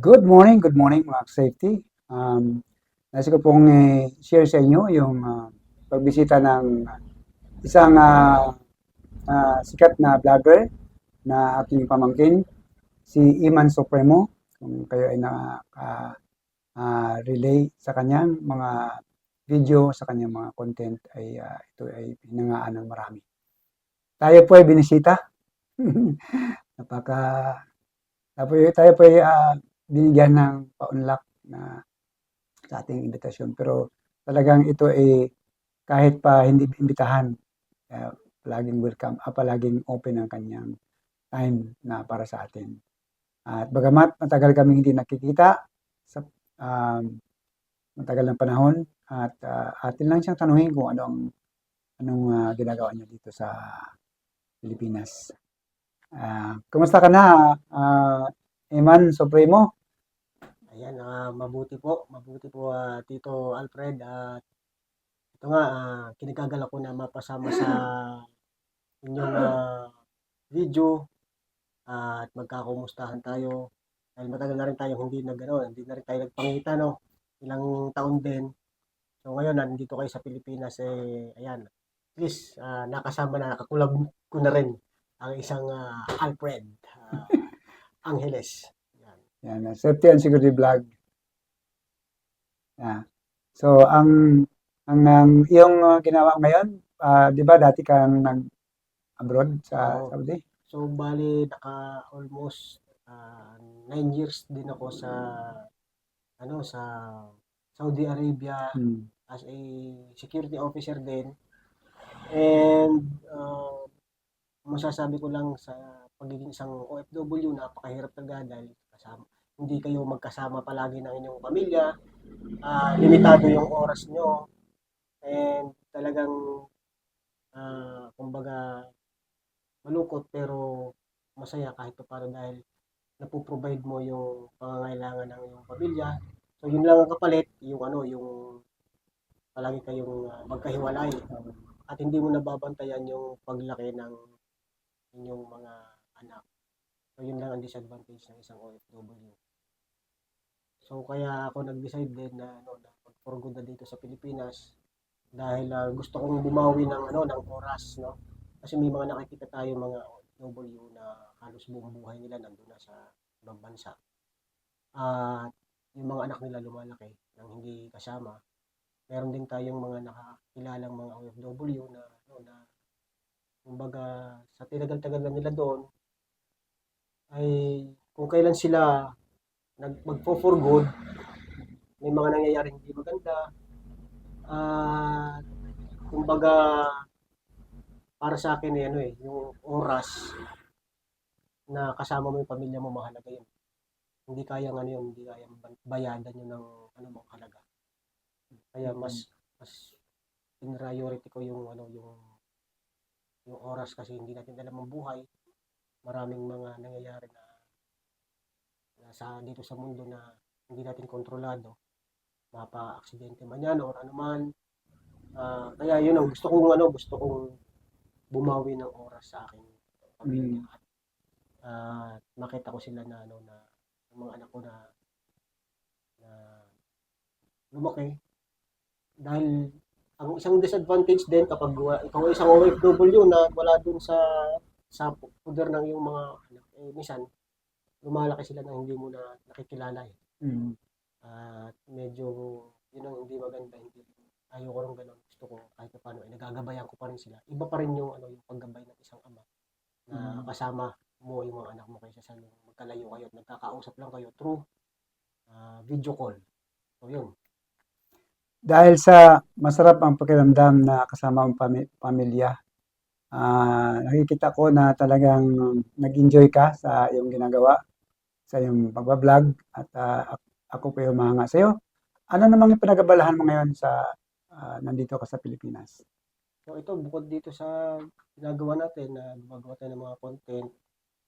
Good morning mga safety. Nais ko pong share sa inyo yung pagbisita ng isang sikat na vlogger na aking pamangkin, si Iman Supremo. Kung kayo ay relay sa kanyang mga video, sa kanyang mga content, ay ito ay pinangaan ng marami. Tayo po ay binisita. Napaka, tayo po ay binigyan ng paunlak na sa ating imbitasyon. Pero talagang ito ay kahit pa hindi imbitahan, palaging welcome, palaging open ang kanyang time na para sa atin. At bagamat matagal kaming hindi nakikita sa matagal ng panahon at atin lang siyang tanungin kung anong ginagawa niya dito sa Pilipinas. Kumusta ka na, Iman Supremo? Ayan, mabuti po Tito Alfred at ito nga kinagagalak ko na mapasama sa inyong video at magkakumustahan tayo. Dahil matagal na rin tayong hindi na rin tayo nagpangita no. Ilang taon din. So ngayon nandito kayo sa Pilipinas ayan. At least nakakulab ko na rin ang isang Alfred Angeles. Yan. Yan, Safety and Security Vlog. Yeah. So, ang iyong ginawa ngayon, di ba dati kang nag-abroad sa Oo. Saudi? So, bali, almost 9 years din ako sa Saudi Arabia Hmm. as a security officer din. And, masasabi ko lang sa pagiging isang OFW, napakahirap talaga dahil hindi kayo magkasama palagi ng inyong pamilya, limitado yung oras nyo, and talagang, kumbaga, malungkot pero masaya kahit papaano dahil napo-provide mo yung pangangailangan ng iyong pamilya. So yun lang ang kapalit, yung palagi kayong magkahiwalay at hindi mo nababantayan yung paglaki ng inyong mga anak. So yun lang ang disadvantage ng isang OFW. So kaya ako nag-decide din na mag-for good na dito sa Pilipinas dahil gusto kong bumawi ng oras, no? Kasi may mga nakikita tayo mga OFW na halos buong buhay nila nandun na sa ibang bansa. At yung mga anak nila lumalaki nang hindi kasama. Meron din tayong mga nakakilalang mga OFW na kumbaga sa tinagal-tagal na nila doon ay kung kailan sila magfo-for good, may mga nangyayaring hindi maganda. At kumbaga para sa akin yung oras na kasama mo yung pamilya mo mahalaga yun. Hindi kayang bayadan yun ng mo halaga. Kaya mas priority ko yung oras kasi hindi natin alam ang buhay. Maraming mga nangyayari na dito sa mundo na hindi natin kontrolado. Mapa-aksidente man yan or ano man. Kaya yun ang gusto kong bumawi ng oras sa aking pamilya. At makita ko sila na yung mga anak ko na lumaki. Dahil ang isang disadvantage din kapag ikaw ay isang OFW na wala dun sa poder ng iyong mga anak, minsan lumalaki sila na hindi mo na nakikilala eh. Mm. At medyo yun ang hindi maganda, ayoko rin ganun. Gusto ko kahit paano nagagabayan ko pa rin sila. Iba pa rin yung paggabay ng isang ama na kasama mo yung mga anak mo kaysa sa magkalayo kayo at nagkakausap lang kayo through video call. So yun. Dahil sa masarap ang pakiramdam na kasama ang pamilya, nakikita ko na talagang nag-enjoy ka sa iyong ginagawa, sa iyong pagbablog at ako po yung humahanga sa iyo. Ano namang pinagabalahan mo ngayon sa nandito ka sa Pilipinas? So ito bukod dito sa ginagawa natin na gumagawa tayo ng mga content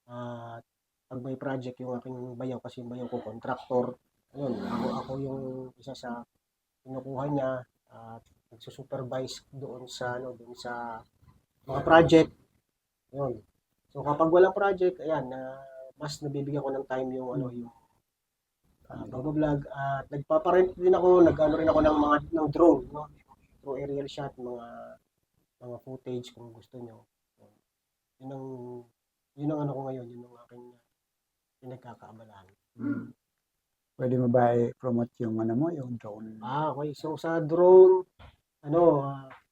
at pag may project yung aking bayaw kasi yung bayaw ko contractor. Ayun, ako yung isa sa kinukuha niya at nagsusupervise doon sa mga project. Yun. So kapag walang project, ayan, mas nabibigyan ko ng time yung family. pagbablog at nagpaparent din ako, nag-ano rin ako ng drone, no? Through aerial shot, mga footage kung gusto nyo. So, yun ang ano ko ngayon, yun ang aking pinagkakaabalahan. Pwede mo ba i-promote yung ano mo, yung drone? Okay. So, sa drone,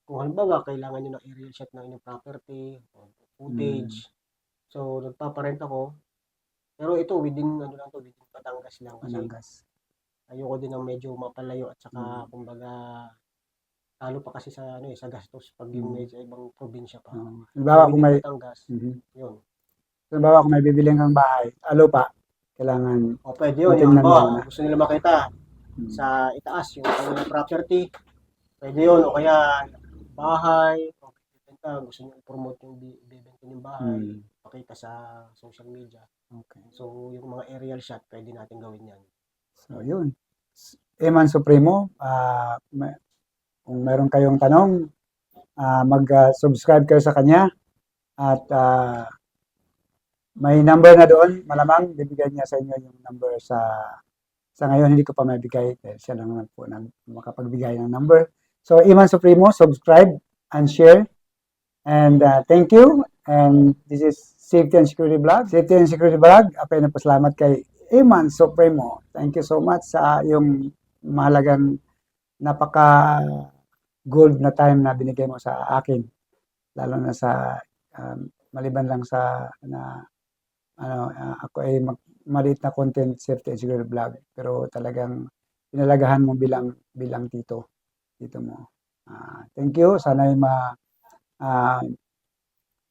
kung halimbawa, kailangan nyo ng aerial shot ng inyong property, o footage. So, nagpaparent ako. Pero ito, within Batangas lang. Kasi Mananggas. ayoko din ng medyo mapalayo at saka, kumbaga, talo pa kasi sa gastos pag yung medyo ibang probinsya pa. Halimbawa kung Within may Batangas, yun. halimbawa kung may bibiling kang bahay, lupa, kailangan O pwede yun. Yung matingnan mo halimbawa, muna. kung gusto nila makita sa itaas yung kanilang property, pwede yun. O kaya bahay, o gusto nyo i-promote yung ibebenta yung bahay, pakita sa social media. Okay. So, yung mga aerial shot, pwede natin gawin yan. So, yun. Eman Supremo, kung meron kayong tanong, mag-subscribe kayo sa kanya at may number na doon, malamang bibigyan niya sa inyo yung number sa ngayon hindi ko pa mabigay dahil siya lang naman po makapagbigay ng number. So, Eman Supremo, subscribe and share. And thank you. And this is Safety and Security Vlog. Safety and Security Vlog. Ako ay nagpasalamat kay Eman Supremo. Thank you so much sa yung mahalagang napaka-gold na time na binigay mo sa akin. Lalo na sa maliban lang sa ako ay maliit na content safety and security vlog, pero talagang pinalagahan mo bilang tito mo. Thank you. Sana ay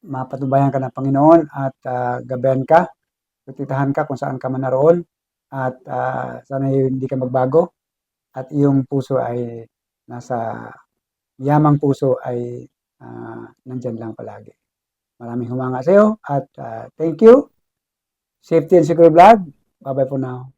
mapatubayan ka ng Panginoon at gabayan ka, protektahan ka kung saan ka man naroon at sana hindi ka magbago at iyong puso ay yamang puso ay nandyan lang palagi. Maraming humanga sa iyo at thank you. Safety and Security Vlog. Bye-bye for now.